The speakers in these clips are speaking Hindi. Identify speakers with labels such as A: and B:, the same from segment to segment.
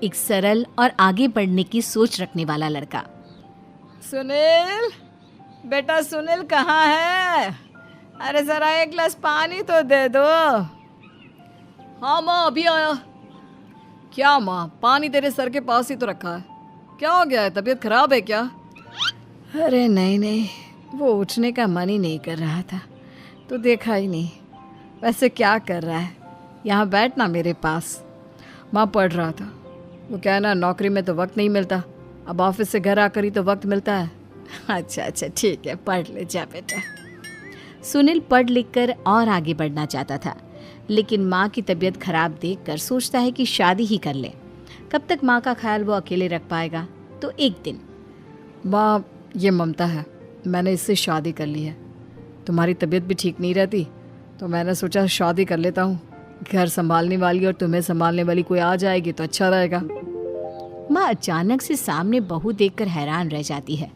A: एक सरल और आगे बढ़ने की सोच रखने वाला लड़का।
B: सुनील, बेटा सुनील कहाँ है? अरे जरा एक गिलास पानी तो दे दो। हाँ माँ, अभी आया। क्या माँ, पानी तेरे सर के पास ही तो रखा है। क्या हो गया है, तबीयत खराब है क्या? अरे नहीं नहीं, वो उठने का मन ही नहीं कर रहा था, तो देखा ही नहीं। वैसे क्या कर रहा है? यहाँ बैठ ना मेरे पास। माँ पढ़ रहा था। वो क्या है ना, नौकरी में तो वक्त नहीं मिलता, अब ऑफिस से घर आकर ही तो वक्त मिलता है। अच्छा अच्छा ठीक है, पढ़ ले जा बेटा।
A: सुनील पढ़ लिख कर और आगे बढ़ना चाहता था, लेकिन माँ की तबीयत खराब देखकर सोचता है कि शादी ही कर ले। कब तक माँ का ख्याल वो अकेले रख पाएगा? तो एक दिन,
B: माँ ये ममता है, मैंने इससे शादी कर ली है। तुम्हारी तबीयत भी ठीक नहीं रहती, तो मैंने सोचा शादी कर लेता हूँ। घर संभालने वाली और तुम्हें संभालने वाली कोई आ जाएगी तो अच्छा रहेगा।
A: माँ अचानक से सामने बहू देखकर हैरान रह जाती है।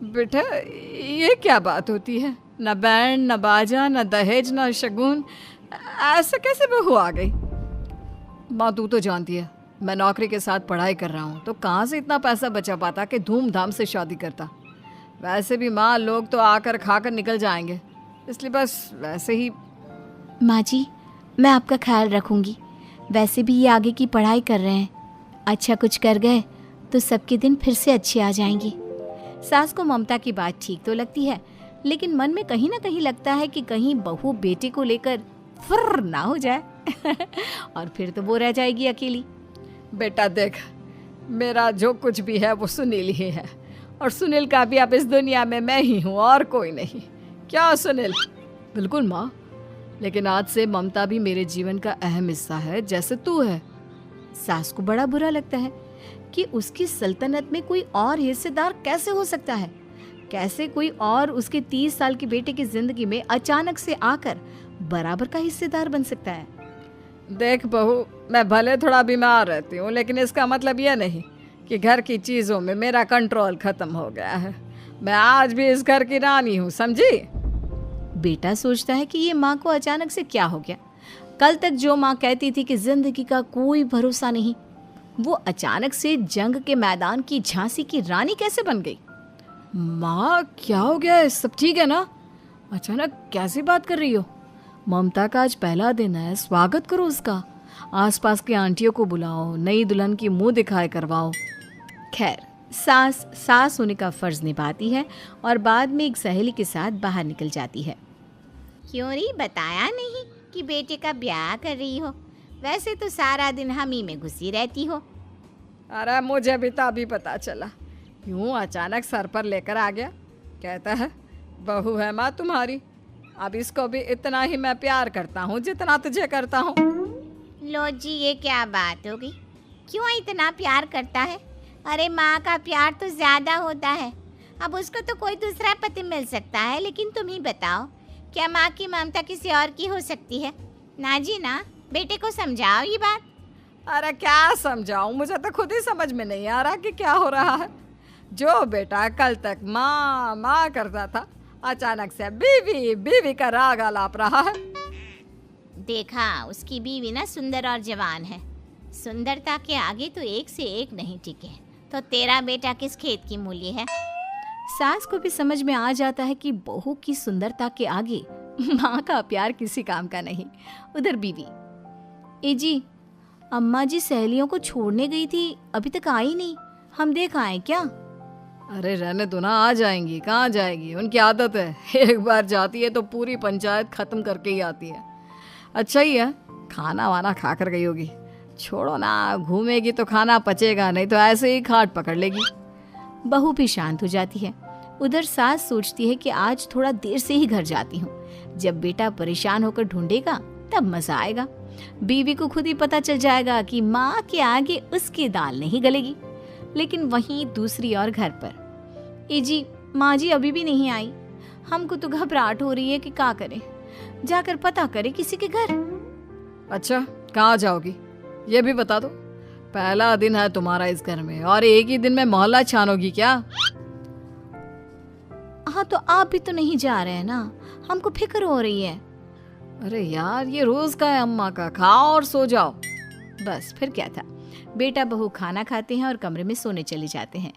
B: बेटा ये क्या बात होती है? न बैंड, न बाजा, न दहेज, न शगुन, ऐसा कैसे बहू आ गई? माँ तू तो जानती है, मैं नौकरी के साथ पढ़ाई कर रहा हूँ, तो कहाँ से इतना पैसा बचा पाता कि धूमधाम से शादी करता। वैसे भी माँ, लोग तो आकर खाकर निकल जाएंगे, इसलिए बस वैसे ही।
A: माँ जी, मैं आपका ख्याल रखूंगी। वैसे भी ये आगे की पढ़ाई कर रहे हैं, अच्छा कुछ कर गए तो सबके दिन फिर से अच्छे आ जाएंगे। सास को ममता की बात ठीक तो लगती है, लेकिन मन में कहीं ना कहीं लगता है कि कहीं बहू बेटे को लेकर फुर्र ना हो जाए और फिर तो वो रह जाएगी अकेली।
B: बेटा देख, मेरा जो कुछ भी है वो सुनील ही है, और सुनील का भी अब इस दुनिया में मैं ही हूँ और कोई नहीं। क्या सुनील? बिल्कुल माँ, लेकिन आज से ममता भी मेरे जीवन का अहम हिस्सा है, जैसे तू है।
A: सास को बड़ा बुरा लगता है कि उसकी सल्तनत में कोई और हिस्सेदार कैसे हो सकता है। कैसे कोई और उसके 30 साल के बेटे की जिंदगी में अचानक से आकर बराबर का हिस्सेदार बन सकता है।
B: देख बहू, मैं भले थोड़ा बीमार रहती हूँ, लेकिन इसका मतलब यह नहीं कि घर की चीज़ों में मेरा कंट्रोल खत्म हो गया है। मैं आज भी इस घर की रानी हूँ, समझी?
A: बेटा सोचता है कि ये माँ को अचानक से क्या हो गया। कल तक जो माँ कहती थी कि जिंदगी का कोई भरोसा नहीं, वो अचानक से जंग के मैदान की झांसी की रानी कैसे बन गई?
B: माँ क्या हो गया है? सब ठीक है ना? अचानक कैसी बात कर रही हो? ममता का आज पहला दिन है, स्वागत करो उसका। आसपास की आंटियों को बुलाओ, नई दुल्हन की मुंह दिखाए करवाओ।
A: खैर, सास होने का फर्ज निभाती है और बाद में एक सहेली के साथ बाहर निकल जाती है।
C: क्यों री बताया नहीं कि बेटे का ब्याह कर रही हो? वैसे तो सारा दिन हम ही में घुसी रहती हो।
B: अरे मुझे भी तो अभी पता चला, यूं अचानक सर पर लेकर आ गया। कहता है बहू है माँ तुम्हारी, अब इसको भी इतना ही मैं प्यार करता हूँ जितना तुझे करता हूँ।
C: लो जी, ये क्या बात होगी? क्यों इतना प्यार करता है? अरे माँ का प्यार तो ज़्यादा होता है। अब उसको तो कोई दूसरा पति मिल सकता है, लेकिन तुम ही बताओ, क्या माँ की ममता किसी और की हो सकती है? ना जी ना, बेटे को समझाओ ये बात।
B: अरे क्या समझाऊं, मुझे तो खुद ही समझ में नहीं आ रहा कि क्या हो रहा है। जो बेटा कल तक माँ माँ करता था, अचानक से बीवी बीवी का राग आलाप रहा है।
C: देखा, उसकी बीवी ना सुंदर और जवान है। सुंदरता के आगे तो एक से एक नहीं टिके, तो तेरा बेटा किस खेत की मूली है?
A: सास को भी समझ में आ जाता है कि बहू की सुंदरता के आगे माँ का प्यार किसी काम का नहीं। उधर बीवी, ए जी, अम्मा जी सहेलियों को छोड़ने गई थी, अभी तक आई नहीं, हम देख आए क्या?
B: अरे रहने दो ना, आ जाएंगी। कहाँ जाएगी, उनकी आदत है, एक बार जाती है तो पूरी पंचायत खत्म करके ही आती है। अच्छा ही है, खाना वाना खा कर गई होगी। छोड़ो ना, घूमेगी तो खाना पचेगा, नहीं तो ऐसे ही खाट पकड़ लेगी।
A: बहू भी शांत हो जाती है। उधर सास सोचती है कि आज थोड़ा देर से ही घर जाती हूँ, जब बेटा परेशान होकर ढूंढेगा तब मजा आएगा। बीवी को खुद ही पता चल जाएगा कि माँ के आगे उसकी दाल नहीं गलेगी। लेकिन वहीं दूसरी ओर घर पर, ए जी, माँ जी अभी भी नहीं आई, हमको तो घबराहट हो रही है कि क्या करें, जाकर पता करें किसी के घर।
B: अच्छा, कहाँ जाओगी ये भी बता दो। पहला दिन है तुम्हारा इस घर में और एक ही दिन में मोहल्ला छानोगी क्या?
A: हाँ, तो आप भी तो नहीं जा रहे हैं ना, हमको फिक्र हो रही है।
B: अरे यार, ये रोज का है अम्मा का, खाओ और सो जाओ।
A: बस फिर क्या था, बेटा बहू खाना खाते हैं और कमरे में सोने चले जाते हैं।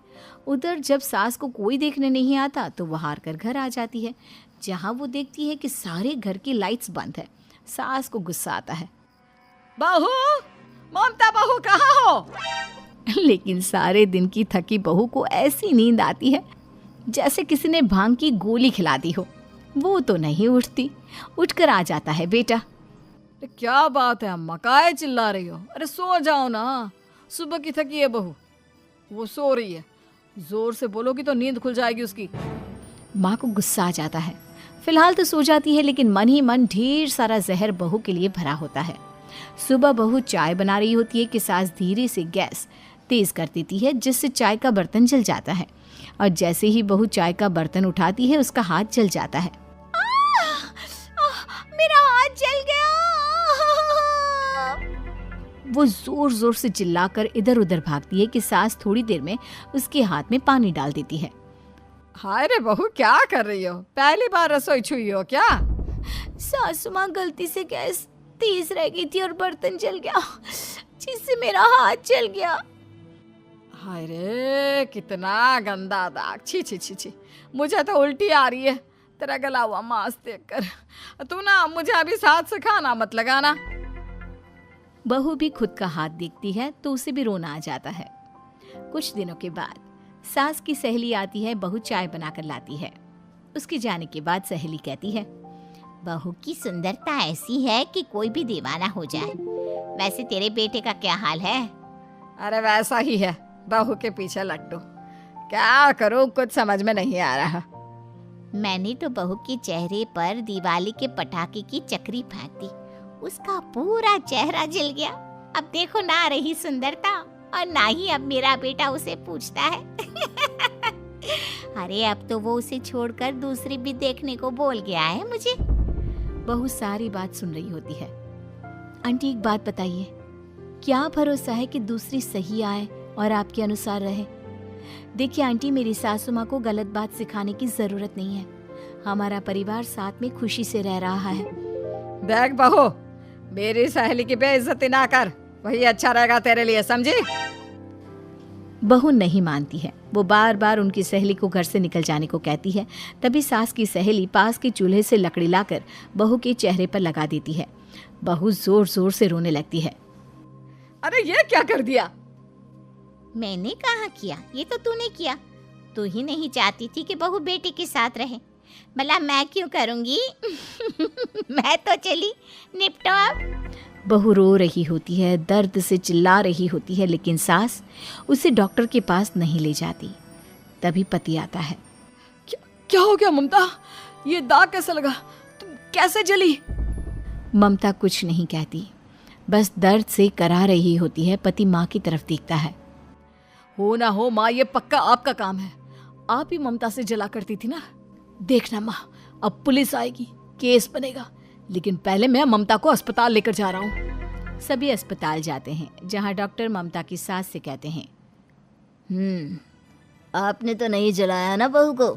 A: उधर जब सास को कोई देखने नहीं आता तो वो हार कर घर आ जाती है, जहाँ वो देखती है कि सारे घर की लाइट्स बंद है। सास को गुस्सा आता है।
B: बहू, ममता बहू कहाँ हो?
A: लेकिन सारे दिन की थकी बहू को ऐसी नींद आती है जैसे किसी ने भांग की गोली खिला दी हो। वो तो नहीं उठती। उठकर आ जाता है बेटा।
B: अरे क्या बात है अम्मा, काहे चिल्ला रही हो? अरे सो जाओ ना, सुबह की थकी है बहू, वो सो रही है। जोर से बोलोगी तो नींद खुल जाएगी उसकी।
A: माँ को गुस्सा आ जाता है। फिलहाल तो सो जाती है, लेकिन मन ही मन ढेर सारा जहर बहू के लिए भरा होता है। सुबह बहू चाय बना रही होती है कि सास धीरे से गैस तेज कर देती है, जिससे चाय का बर्तन जल जाता है। और जैसे ही बहू चाय का बर्तन उठाती है उसका हाथ जल जाता है।
C: मेरा हाथ जल गया।
A: वो जोर जोर से चिल्लाकर इधर उधर भागती है कि सास थोड़ी देर में उसके हाथ में पानी डाल देती है।
B: हाय रे बहू, क्या कर रही हो? पहली बार रसोई छुई हो क्या?
A: सासू माँ गलती से गैस तेज रह गई थी और बर्तन जल गया, जिससे मेरा हाथ जल गया।
B: हाय रे, कितना गंदा दाग। छी छी छी छी, मुझे तो उल्टी आ रही है तेरा गला हुआ मांस देखकर। तू ना मुझे अभी साथ से खाना मत लगाना।
A: बहू भी खुद का हाथ देखती है तो उसे भी रोना आ जाता है। कुछ दिनों के बाद सास की सहेली आती है, बहू चाय बनाकर लाती है। उसके जाने के बाद सहेली कहती है,
C: बहू की सुंदरता ऐसी है कि कोई भी दीवाना हो जाए। वैसे तेरे बेटे का क्या हाल है?
B: अरे वैसा ही है, बहू के पीछे लट्टू। क्या करूं, कुछ समझ में नहीं आ रहा।
C: मैंने तो बहू के चेहरे पर दिवाली के पटाखे की चक्री फेंक दी, उसका पूरा चेहरा जल गया। अब देखो ना रही सुंदरता, और ना ही अब मेरा बेटा उसे पूछता है। अरे अब तो वो उसे छोड़कर दूसरी भी देखने को बोल गया है मुझे।
A: बहू सारी बात सुन रही होती है। आंटी एक बात बताइए, क्या भरोसा है कि दूसरी सही आए और आपके अनुसार रहे? देखिए आंटी, मेरी सासू माँ को गलत बात सिखाने की जरूरत नहीं है। हमारा परिवार साथ में खुशी से रह रहा है।
B: देख बहू, मेरी सहेली की बेइज्जती ना कर, वही अच्छा रहेगा तेरे लिए, समझी?
A: बहू नहीं मानती है। वो बार बार उनकी सहेली को घर से निकल जाने को कहती है। तभी सास की सहेली पास के चूल्हे से लकड़ी लाकर बहू के चेहरे पर लगा देती है। बहू जोर जोर से रोने लगती है।
B: अरे ये क्या कर दिया?
C: मैंने कहाँ किया, ये तो तूने किया। तू ही नहीं चाहती थी कि बहू बेटे के साथ रहे, भला मैं क्यों करूँगी? मैं तो चली, निपटो अब।
A: बहू रो रही होती है, दर्द से चिल्ला रही होती है, लेकिन सास उसे डॉक्टर के पास नहीं ले जाती। तभी पति आता है।
B: क्या हो गया ममता? ये दाग कैसे लगा? तुम कैसे जली?
A: ममता कुछ नहीं कहती, बस दर्द से करा रही होती है। पति माँ की तरफ देखता है।
B: हो ना हो माँ, ये पक्का आपका काम है। आप ही ममता से जला करती थी ना। देखना माँ, अब पुलिस आएगी, केस बनेगा, लेकिन पहले मैं ममता को अस्पताल लेकर जा रहा हूँ।
A: सभी अस्पताल जाते हैं, जहाँ डॉक्टर ममता की सास से कहते हैं,
C: आपने तो नहीं जलाया ना बहू को?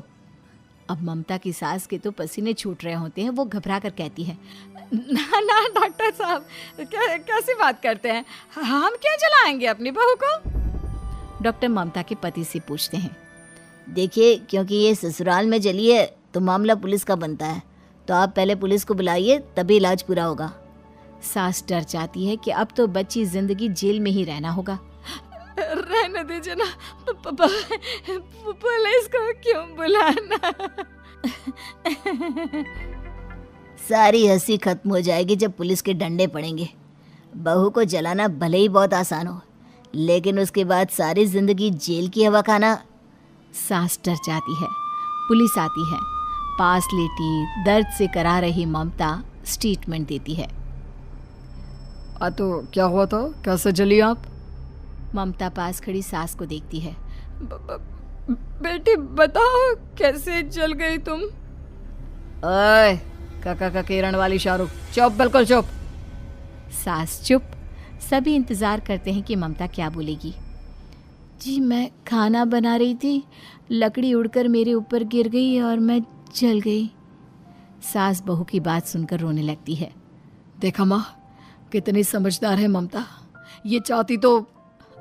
A: अब ममता की सास के तो पसीने छूट रहे होते हैं। वो घबरा कर कहती है,
B: ना ना डॉक्टर साहब, कैसी बात करते हैं? हम क्यों जलाएंगे अपनी बहू को?
A: डॉक्टर ममता के पति से पूछते हैं।
C: देखिए, क्योंकि ये ससुराल में जली है तो मामला पुलिस का बनता है, तो आप पहले पुलिस को बुलाइए, तभी इलाज पूरा होगा।
A: सास डर जाती है कि अब तो बच्ची जिंदगी जेल में ही रहना होगा।
B: रहने दीजिए ना, पुलिस को क्यों बुलाना?
C: सारी हंसी खत्म हो जाएगी जब पुलिस के डंडे पड़ेंगे। बहू को जलाना भले ही बहुत आसान हो, लेकिन उसके बाद सारी जिंदगी जेल की हवा खाना।
A: सास डर जाती है। पुलिस आती है। पास लेटी दर्द से करा रही ममता स्टेटमेंट देती है।
B: तो क्या हुआ था? कैसे जली आप?
A: ममता पास खड़ी सास को देखती है।
B: बेटी बताओ, कैसे जल गई तुम? ओए, काका का किरण वाली शाहरुख, चुप, बिल्कुल चुप।
A: सास चुप। सभी इंतजार करते हैं कि ममता क्या बोलेगी। जी मैं खाना बना रही थी, लकड़ी उड़कर मेरे ऊपर गिर गई और मैं जल गई। सास बहू की बात सुनकर रोने लगती है।
B: देखा माँ, कितनी समझदार है ममता। ये चाहती तो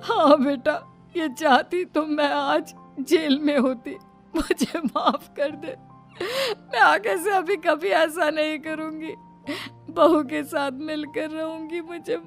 B: हाँ बेटा, ये चाहती तो मैं आज जेल में होती। मुझे माफ कर दे, मैं आगे से अभी कभी ऐसा नहीं करूंगी। बहू के साथ मिलकर रहूंगी। मुझे